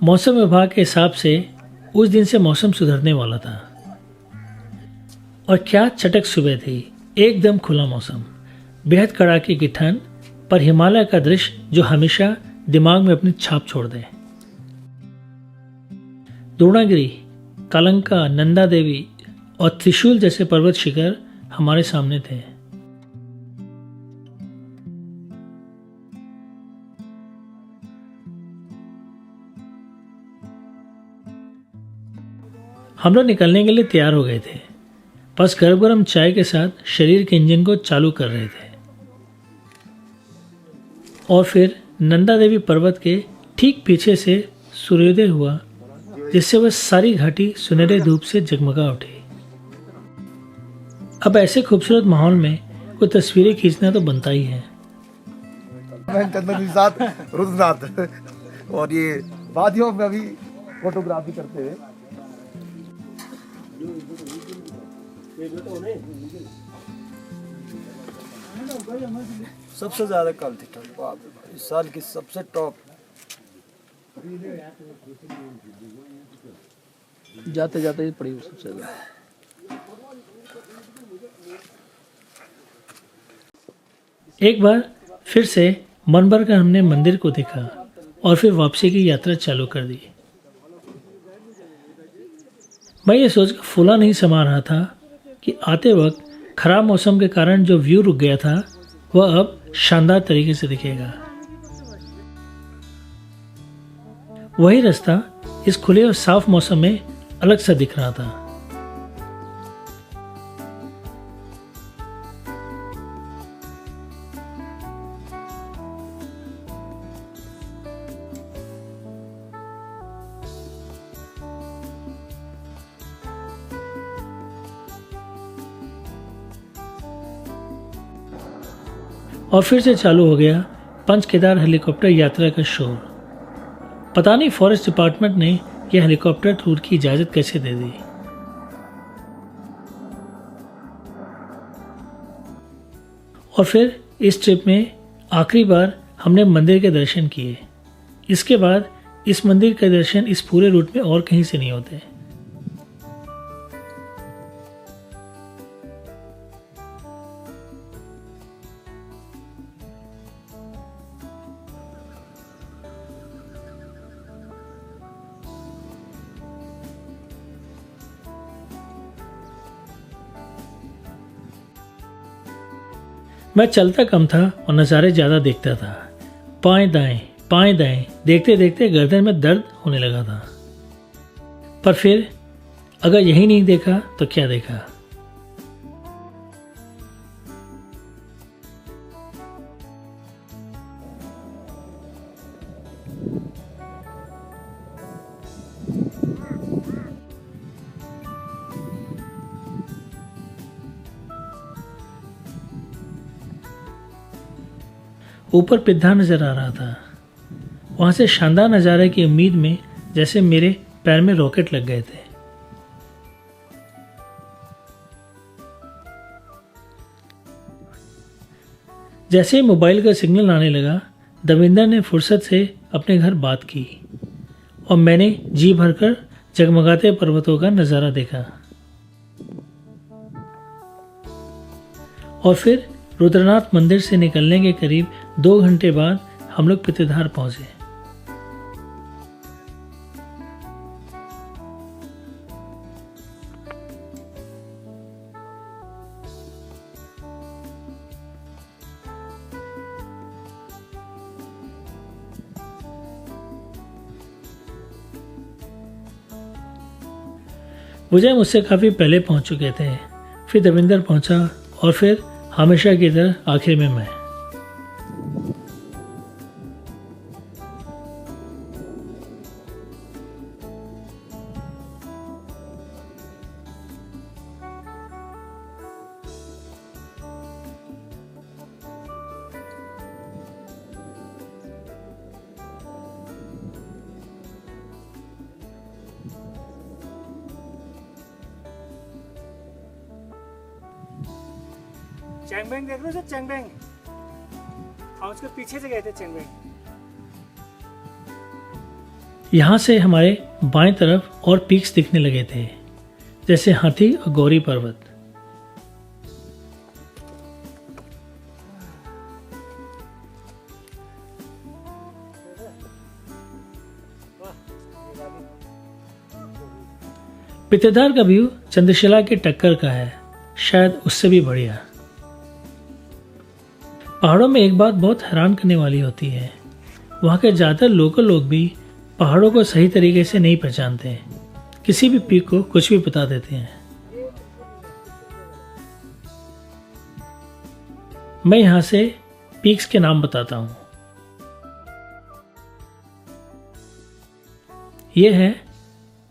मौसम विभाग के हिसाब से उस दिन से मौसम सुधरने वाला था। और क्या चटक सुबह थी, एकदम खुला मौसम, बेहद कड़ाके की ठंड, पर हिमालय का दृश्य जो हमेशा दिमाग में अपनी छाप छोड़ दे। द्रोणागिरी, कालंका, नंदा देवी और त्रिशूल जैसे पर्वत शिखर हमारे सामने थे। हम लोग निकलने के लिए तैयार हो गए थे, बस गर्म गर्म चाय के साथ शरीर के इंजन को चालू कर रहे थे। और फिर नंदा देवी पर्वत के ठीक पीछे से सूर्योदय हुआ, जिससे वह सारी घाटी सुनहरे धूप से जगमगा उठी। अब ऐसे खूबसूरत माहौल में कोई तस्वीरें खींचना तो बनता ही है। मैं चंदन के साथ रुद्रनाथ, और ये वादियों में अभी फोटोग्राफी करते हुए। सबसे ज्यादा कल थी ठंड, बाप रे भाई, इस साल की सबसे टॉप। जाते जाते ही पड़ी सबसे ज्यादा। एक बार फिर से मन भर कर हमने मंदिर को देखा और फिर वापसी की यात्रा चालू कर दी। मैं ये सोचकर फूला नहीं समा रहा था कि आते वक्त खराब मौसम के कारण जो व्यू रुक गया था वह अब शानदार तरीके से दिखेगा। वही रास्ता इस खुले और साफ मौसम में अलग सा दिख रहा था। और फिर से चालू हो गया पंच केदार हेलीकॉप्टर यात्रा का शोर। पता नहीं फॉरेस्ट डिपार्टमेंट ने यह हेलीकॉप्टर टूर की इजाज़त कैसे दे दी। और फिर इस ट्रिप में आखिरी बार हमने मंदिर के दर्शन किए। इसके बाद इस मंदिर के दर्शन इस पूरे रूट में और कहीं से नहीं होते। मैं चलता कम था और नज़ारे ज़्यादा देखता था। बाएं दाएं देखते देखते गर्दन में दर्द होने लगा था। पर फिर अगर यही नहीं देखा तो क्या देखा। ऊपर पिद्धा नजर आ रहा था। वहां से शानदार नज़ारे की उम्मीद में जैसे मेरे पैर में रॉकेट लग गए थे। जैसे ही मोबाइल का सिग्नल आने लगा, दविंदर ने फुर्सत से अपने घर बात की और मैंने जी भरकर जगमगाते पर्वतों का नज़ारा देखा। और फिर रुद्रनाथ मंदिर से निकलने के करीब 2 घंटे बाद हम लोग पितृधार पहुंचे। विजय मुझसे काफ़ी पहले पहुंच चुके थे, फिर देवेंद्र पहुंचा और फिर हमेशा की तरह आखिर में मैं। चैंगबैंग देख लो सर, चैंगबैंग और उसके पीछे से गए थे चैंगबैंग। यहाँ से हमारे बाएं तरफ और पीक्स दिखने लगे थे, जैसे हाथी और गौरी पर्वत। पितेदार का व्यू चंद्रशिला के टक्कर का है, शायद उससे भी बढ़िया। पहाड़ों में एक बात बहुत हैरान करने वाली होती है, वहाँ के ज़्यादातर लोकल लोग भी पहाड़ों को सही तरीके से नहीं पहचानते हैं, किसी भी पीक को कुछ भी बता देते हैं। मैं यहाँ से पीक्स के नाम बताता हूँ। ये है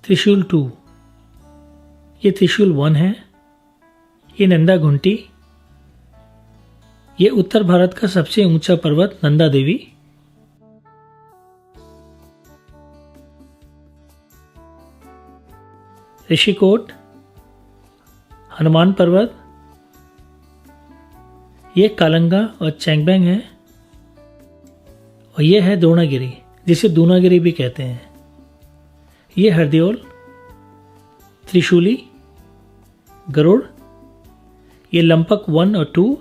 त्रिशूल 2, ये त्रिशूल 1 है, ये नंदा घुंटी, ये उत्तर भारत का सबसे ऊंचा पर्वत नंदा देवी, ऋषिकोट, हनुमान पर्वत, ये कालंगा और चैंगबैंग है, और ये है द्रोणागिरी जिसे दूनागिरी भी कहते हैं। ये हरदोल, त्रिशूली, गरुड़, ये लंपक 1 और 2,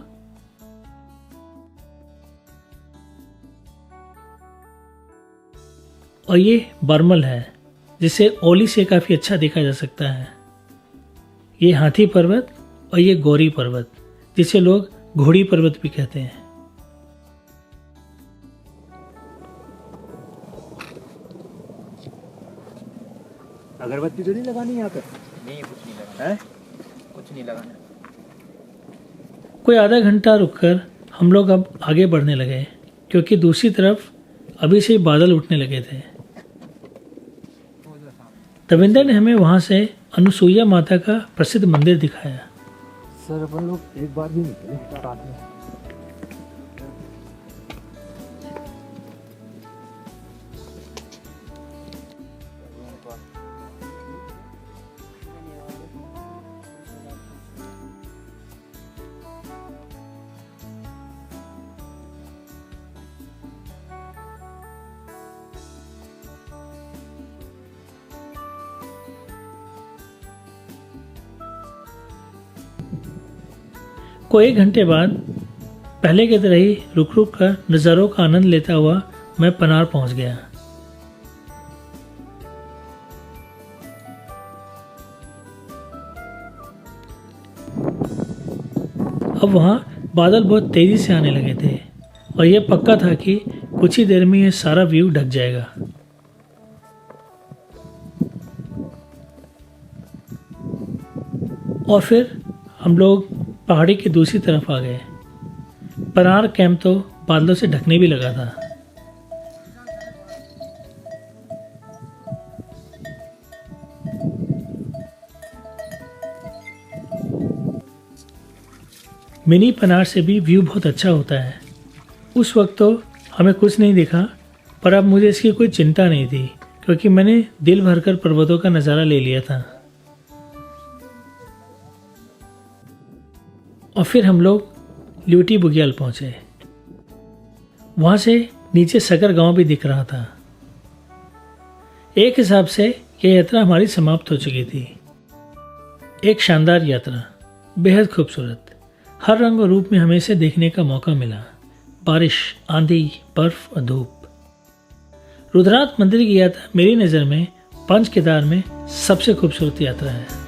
और ये बर्मल है जिसे ओली से काफ़ी अच्छा देखा जा सकता है। ये हाथी पर्वत और ये गौरी पर्वत जिसे लोग घोड़ी पर्वत भी कहते हैं। अगरबत्ती तो नहीं लगानी यहाँ पे? नहीं, कुछ नहीं लगाना है, कुछ नहीं लगाना। कोई आधा घंटा रुककर हम लोग अब आगे बढ़ने लगे, क्योंकि दूसरी तरफ अभी से ही बादल उठने लगे थे। देवेंद्र ने हमें वहाँ से अनुसुईया माता का प्रसिद्ध मंदिर दिखाया। सर अपन लोग एक बार भी निकले साथ में। को 1 घंटे बाद पहले की तरह ही रुक रुक कर नज़ारों का आनंद लेता हुआ मैं पनार पहुंच गया। अब वहाँ बादल बहुत तेजी से आने लगे थे और यह पक्का था कि कुछ ही देर में यह सारा व्यू ढक जाएगा। और फिर हम लोग पहाड़ी की दूसरी तरफ आ गए। पनार कैंप तो बादलों से ढकने भी लगा था। मिनी पनार से भी व्यू बहुत अच्छा होता है। उस वक्त तो हमें कुछ नहीं दिखा, पर अब मुझे इसकी कोई चिंता नहीं थी, क्योंकि मैंने दिल भरकर पर्वतों का नज़ारा ले लिया था। और फिर हम लोग ल्यूटी बुग्याल पहुंचे। वहाँ से नीचे सकर गांव भी दिख रहा था। एक हिसाब से यह यात्रा हमारी समाप्त हो चुकी थी। एक शानदार यात्रा, बेहद खूबसूरत, हर रंग और रूप में हमें इसे देखने का मौका मिला। बारिश, आंधी, बर्फ और धूप। रुद्रनाथ मंदिर की यात्रा मेरी नज़र में पंच केदार में सबसे खूबसूरत यात्रा है।